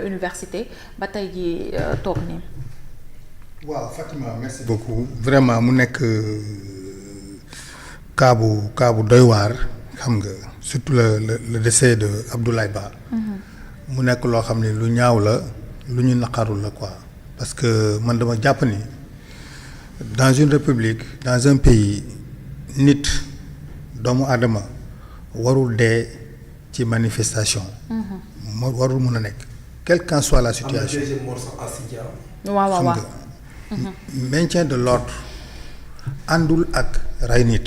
université ba tey ji toog nii. waaw Fatima merci beaucoup vraiment mu nekk cas bu doy waar xam nga surtout le décès de Abdoulaye Ba. mu nekk loo xam ne lu ñaaw la lu ñu naqarul la quoi parce que man dama jàpp ni dans une république dans un pays nit doomu aadama warul dee ci manifestation. moo warul mun a nekk. quelle qu'en soit la situation. waaw maintien de l'ordre àndul ak rey nit.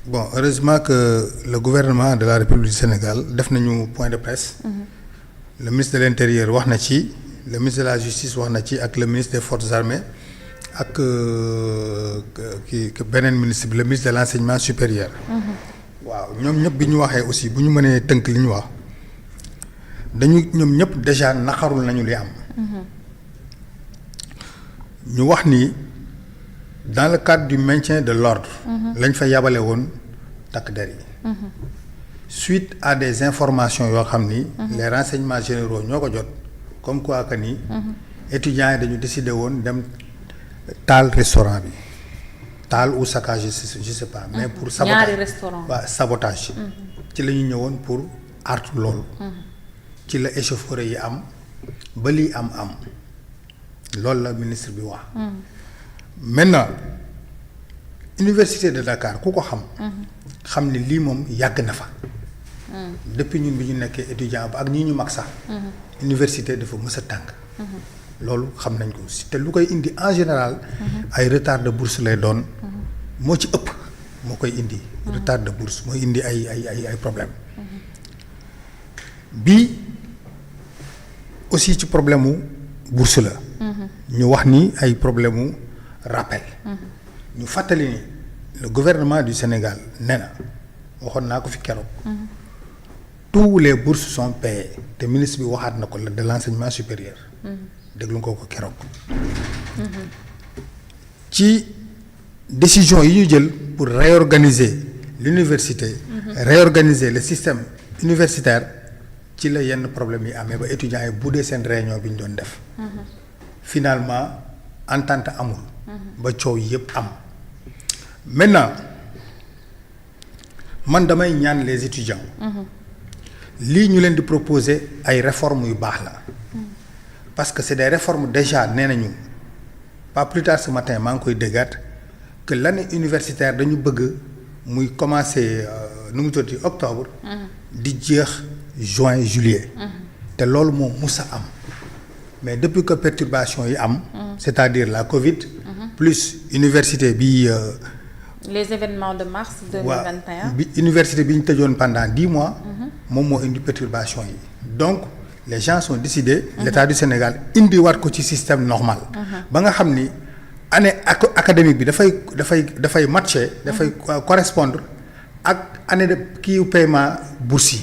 bon heureusement que le gouvernement de la République du Sénégal def nañu point de presse. Le ministre de l'Intérieur wax na ci le ministre de la Justice wax na ci ak le ministre des Forces armées ak beneen ministre bi le ministre de l'Enseignement supérieur. waaw ñoom ñëpp bi ñu waxee aussi bu ñu mënee tënk li ñu wax dañu ñoom ñëpp déjà naqarul nañu li am. ñu wax ni dans le cadre du maintien de l'ordre lañ fa yabale woon takk der yi. suite à des informations yoo xam ni. les renseignements généraux ñoo ko jot comme quoi que ni. étudiants yi dañu décider woon dem taal restaurant bi taal ou saccage je sais pas. mais pour sabotage ñaari restaurant waaw sabotage. ci la ñu ñëwoon pour artu loolu. ci la échauffourée yi am ba lii am. loolu la ministre bi wax. maintenant université de Dakar ku ko xam. xam ni lii moom yàgg na fa. depuis ñun bi ñu nekkee étudiant ba ak ñi ñu mag sax. université dafa mës a tànk. loolu xam nañ ko te lu koy indi en général. ay retard de bourse lay doon. moo ci ëpp moo koy indi. retard de bourse mooy indi ay problème bii aussi ci problème mu bourse la. ñu wax ni ay problème mu rappel. ñu fàttali ni le gouvernement du Sénégal nee na waxoon naa ko fi keroog. tous les bourses sont payées te ministre bi waxaat na ko de l'enseignement supérieur. déglu nga ko keroog. ci décision yi ñu jël pour réorganiser l'université. réorganiser le système universitaire ci la yenn problème yi amee ba étudiants yi bu dee seen réunion bi ñu doon def. finalement entente amul. ba coow yëpp am. maintenant man damay ñaan les étudiants. lii ñu leen di proposer ay réformes yu baax la. parce que c'est des réformes déjà nee nañu pas plus tard ce matin maa ngi koy déggaat que l'année universitaire dañu bëgg muy commencer nu mu tuddati octobre. di jeex juin juillet. te loolu moom mus a am. mais depuis que perturbation yi am. c'est-à-dire la Covid. plus université bi. les événements de mars 2021. bi université bi ñu tëjoon pendant 10 mois. moom moo indi perturbation yi. donc les gens ont décidé. l'État du Sénégal indiwaat ko ci système normal. ba nga xam ni année académique bi dafay matcher. dafay correspondre ak année de kii paiement bourse yi.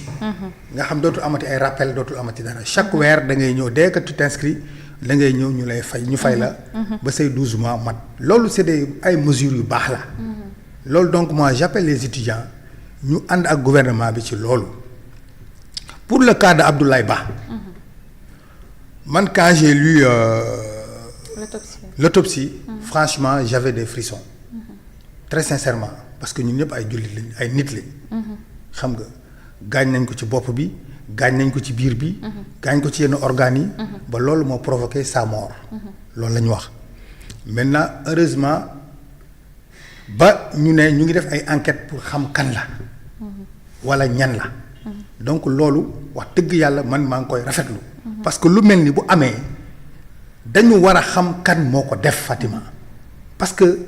nga xam dootul amati ay rappel dootul amati dara chaque weer da ngay ñëw dès que tu t'inscris da ngay ñëw ñu lay fay ñu fay la. ba say 12 mois mat. loolu c'est ay mesures yu baax la. loolu donc moi j'appelle les étudiants ñu ànd ak gouvernement bi ci loolu. pour le cas de Abdoulaye Ba. man quand j'ai lu l'autopsie franchement j'avais des frissons. très sincèrement parce que ñun ñëpp ay jullit lañ ay nit lañ. xam nga gaañ nañ ko ci bopp bi gaañ nañ ko ci biir bi. gaañ ko ci yenn organes yi. ba loolu moo provoqué sa mort. loolu la ñu wax maintenant heureusement ba ñu ne ñu ngi def ay enquêtes pour xam kan la. wala ñan la. donc loolu wax dëgg yàlla man maa ngi koy rafetlu. parce que lu mel ni bu amee dañu war a xam kan moo ko def Fatima. parce que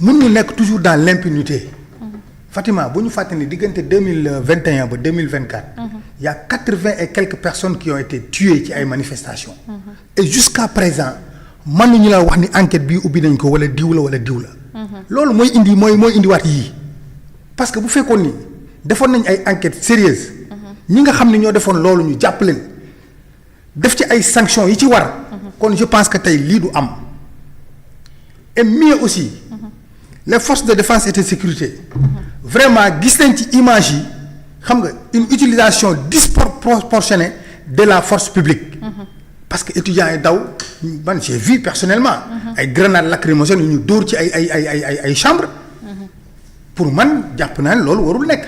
mënuñu nekk toujours dans l'impunité. Fatima bu ñu fàtte ni diggante 2021 ba 2024. y a 80 et quelques personnes qui ont été tuées ci ay manifestations. et jusqu'à présent mënuñu la wax ni enquête bii ubbi nañ ko wala diw la wala diw la. loolu mooy indiwaat yii. parce que bu fekkoon ni defoon nañ ay enquêtes sérieuses. ñi nga xam ne ñoo defoon loolu ñu jàpp leen def ci ay sanctions yi ci war. kon je pense que tey lii du am. et mieux aussi. les forces de défense et de sécurité. vraiment gis nañ ci image yi xam nga une utilisation disproportionnée de la force publique. Parce que étudiants yi daw man j'ai vu personnellement. ay grenades lacrymogènes yu ñu dóor ci ay chambres. pour man jàpp naa ne loolu warul nekk.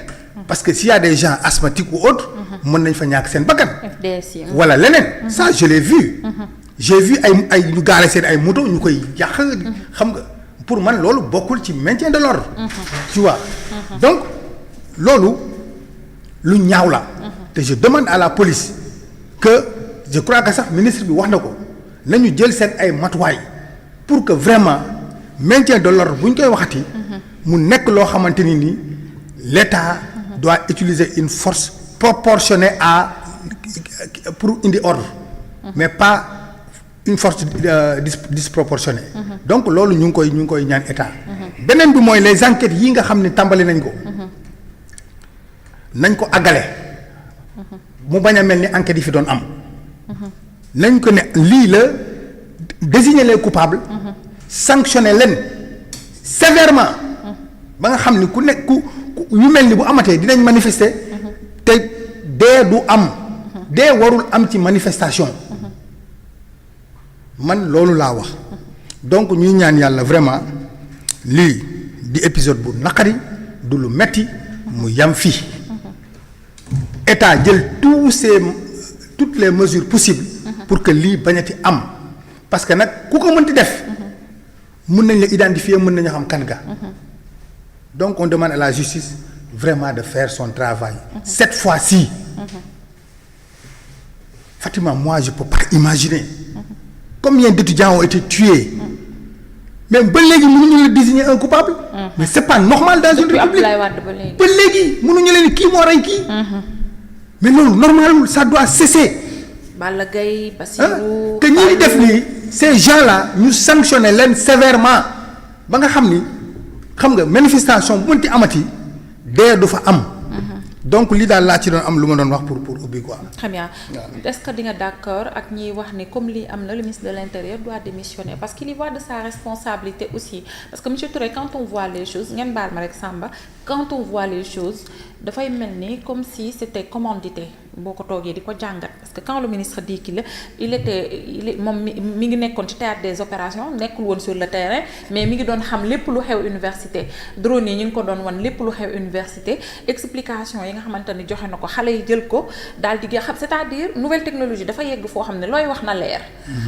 parce que s'il y a des gens asthmatiques ou autres. mën nañ fa ñàkk seen bakkan. FDS yi. wala leneen. ça je l'ai vu. j'ai vu ay ñu gaale seen ay moto ñu koy yàq. xam nga pour man loolu bokkul ci maintien de l'ordre. tu vois. donc loolu lu ñaaw la. te je demande à la police que je crois que sax ministre bi wax na ko nañu jël seen ay matuwaay pour que vraiment maintien de l'ordre bu ñu koy waxati. mu nekk loo xamante ni nii l'État doit utiliser une force proportionnée à pour indi ordre. mais pas une force disproportionnée. donc loolu ñu ngi koy ñaan État. beneen bi mooy les enquêtes yi nga xam ne tàmbali nañ ko. nañ ko àggale. mu bañ a mel ni enquêtes yi fi doon am. nañ ko ne lii la désigner les coupables. sanctionner leen sévèrement. ba nga xam ni ku nekk ku yu mel ni bu amatee dinañ manifester. te dee du am. dee warul am ci manifestation. man loolu laa wax. donc ñuy ñaan yàlla vraiment lii di épisode bu naqari du lu metti mu yam fii. État jël toutes les mesures possibles. pour que lii bañati am. parce que nag ku ko mënti def. mën nañ la identifier mën nañu xam kan ga. donc on demande à la justice vraiment de faire son travail. Cette fois-ci. Fatima, moi je peux pas imaginer. Combien d'étudiants ont été tués. mais ba léegi mënuñu la désigner un coupable. mais c'est pas normal dans une république. ba léegi mënuñu leen kii moo rey kii. mais loolu normalul ça doit cesser. Balla Gaye Bassirou. te ñi di def nii ces gens-là ñu sanctionner leen sévèrement ba nga xam ni xam nga manifestation bu mënti amati dee du fa am. donc lii daal laa ci doon am lu ma doon wax pour ubbi quoi. très bien est-ce que di nga d'accord ak ñiy wax ni comme lii am na le ministre de l'Intérieur doit démissionner parce qu'il y va de sa responsabilité aussi parce que monsieur Touré quand on voit les choses ngeen baal ma rek Samba quand on voit les choses dafay mel ni comme si c'était commandité boo ko toogee di ko jàngat parce que quand le ministre dit qu'il est moom mi ngi nekkoon ci théâtre des opérations nekkul woon sur le terrain mais mi ngi doon xam lépp lu xew université drone yi ñu ngi ko doon wan lépp lu xew université explication yi nga xamante ni joxe na ko xale yi jël ko daal di xam c'est-à-dire nouvelle technologie dafa yegg foo xam ne looy wax na leer.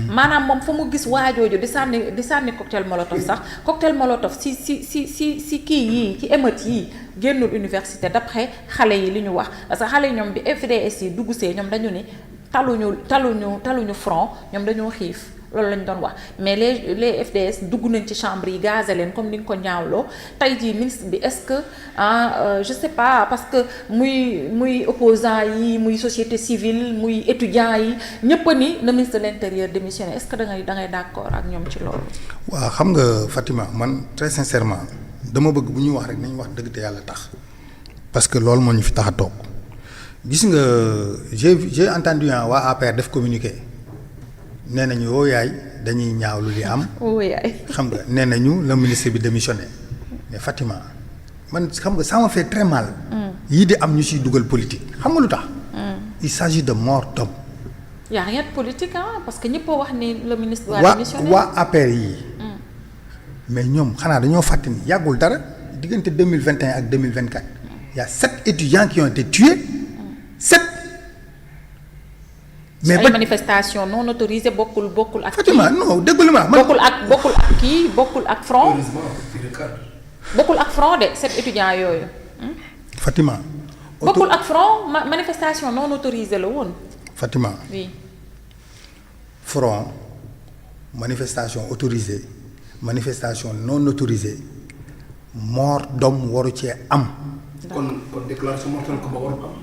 maanaam moom fa mu gis waajooju di sànni cocktail molotov sax cocktail molotov si kii yii ci émeute yii génnul université d'après xale yi li ñu wax parce que xale yi ñoom bi FDS yi dugg see ñoom dañu ni taluñu front ñoom dañoo xiif loolu lañ doon wax mais les FDS dugg nañ ci chambre yi gazé leen comme ni nga ko ñaawloo tey jii ministre bi est-ce que je sais pas parce que muy opposant yi muy société civile muy étudiant yi ñëpp ni le ministre de l'Intérieur démissionné est-ce que da ngay d'accord ak ñoom ci loolu. waaw xam nga Fatima man très sincèrement dama bëgg bu ñuy wax rek nañu wax dëgg te yàlla tax parce que loolu moo ñu fi tax a toog gis nga j'ai entendu waa APR def communiqué. nee nañu woo yaay dañuy ñaawlu li am. woo yaay xam nga nee nañu le ministre bi démissionné mais Fatima man xam nga ça m'a fait très mal. yii di am ñu ciy dugal politique xam nga lu tax. il s'agit de mort d'homme. y a rien de politique parce que ñëpp wax ni le ministre doit démissionner. waa APR yii. mais ñoom xanaa dañoo fàtte ni yàggul dara diggante 2021 ak 2024 y a 7 étudiants qui ont été tués 7. mais ay manifestation non autorisée bokkul ak. Fatima non déglu ma bokkul ak front. bokkul ak front de 7 étudiants yooyu. Fatima. bokkul ak front manifestation non autorisée la woon. Fatima. oui. front manifestation autorisée manifestation non autorisée mort d'homme waru cee am. kon déclaration mortelle ko ba waru am.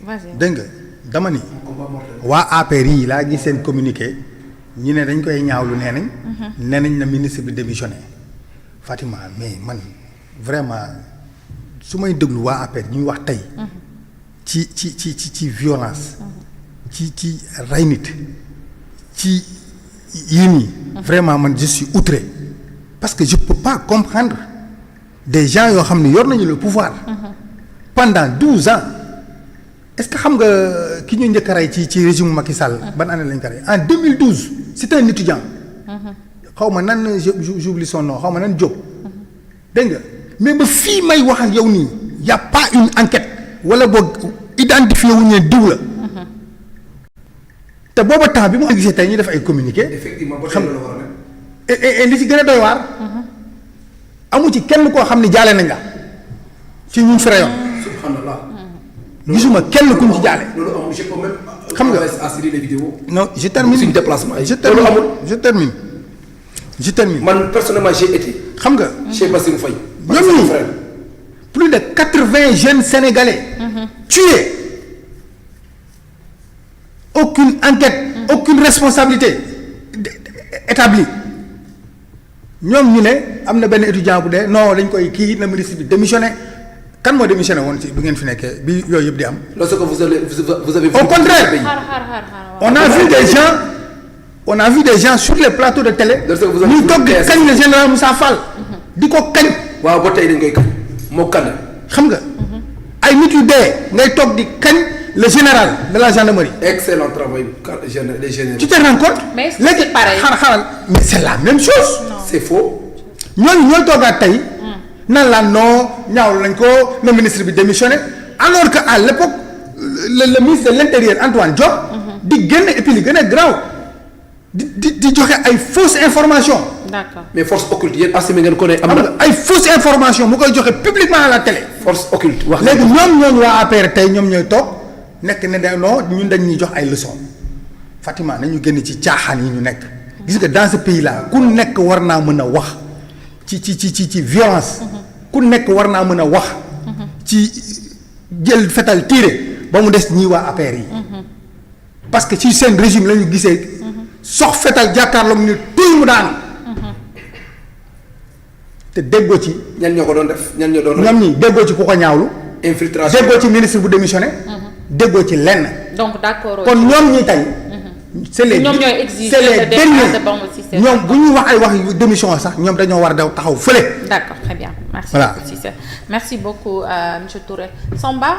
vas-y. dégg nga dama ni. waa APR yi laa gis seen communiqué ñu ne dañ koy ñaawlu nee nañ. nee nañ na ministre bi démissionné Fatima mais man vraiment su may déglu waa APR ñuy wax tey. ci violence. ci rey nit ci yii nii. vraiment man je suis outré parce que je peux pas comprendre des gens yoo xam ne yor nañu le pouvoir. pendant 12 ans est-ce que xam nga ki ñu njëkk a rey ci régime Macky Sall. ban année lañ ko rey en 2012 c'est un étudiant. xaw ma nan j'oublie son nom xaw ma nan Diop. dégg nga mais ba fii may wax ak yow nii y a pas une enquête wala boog identifié wu ñu diw la. te booba temps bi mu gisee tey ñu def ay communiqué. effectivement xam nga et li ci gën a doy waar. amu ci kenn koo xam ne jaale nañ la ci ñun fi rayoon. subhanallah. gisuma kenn kuñ ci jaale. loolu amul je peux même. xam nga assurer les vidéos. non je termine suñu déplacement yi. loolu amul je termine. man personnellement j'ai été. xam nga. chez Bassirou Faye. ñoom ñii plus de 80 jeunes sénégalais. tués. aucune enquête. aucune responsabilité établie. ñoom ñu ne am na benn étudiant bu dee non dañ koy kii na ministre bi démissionné kan moo démissionné woon ci bi ngeen fi nekkee bi yooyu yëpp di am. lorsque vous avez au contraire on a vu des gens sur les plateaux de télé. ñu toog di kañ le général Moussa Fall. di ko kañ. waaw ba tey dañ koy kañ moo kan. xam nga ay nit yu dee ngay toog di kañ le général de la gendarmerie. excellent travail les généraux. tu te rends compte. mais c'est pareil xaaral mais c'est la même chose. c'est faux. ñooñu ñooy toogaat tey. nan la non ñaaw lañ ko le ministre bi démissionné alors que à l'époque le ministre de l'intérieur Antoine Diop. di génn et puis li gën a garaaw di joxe ay fausses informations. d'accord mais force occulte yéen assumer ngeen ko ne am na. ay fausses informations mu koy joxe publiquement à la télé. force occulte wax léegi ñoom ñooñu waa APR tey ñoom ñooy toog nekk ne de non ñun dañ ñuy jox ay leçons Fatima nañu génn ci caaxaan yi ñu nekk. gis nga dans ce pays là ku nekk war naa mën a wax ci violence. ku nekk war naa mën a wax. ci jël fetal tiire ba mu des ñii waa APR yi. parce que ci seen régime la ñu gisee. sox fetal jàkkaarloog ni tuy mu daanu. te déggoo ci. ñan ñoo ko doon def ñan ñoo doon. ñoom ñi déggoo ci ku ko ñaawlu. infiltration déggoo ci ministre bu démissionné. déggoo ci lenn. donc d'accord kon ñoom ñi tey. c'est les ñoom ñooy exiger c'est les derniers derniers ñoom bu ñuy wax ay wax yu démission sax ñoom dañoo war a daw taxaw fële. d'accord très bien merci voilà beaucoup Cissé merci beaucoup monsieur Touré Samba.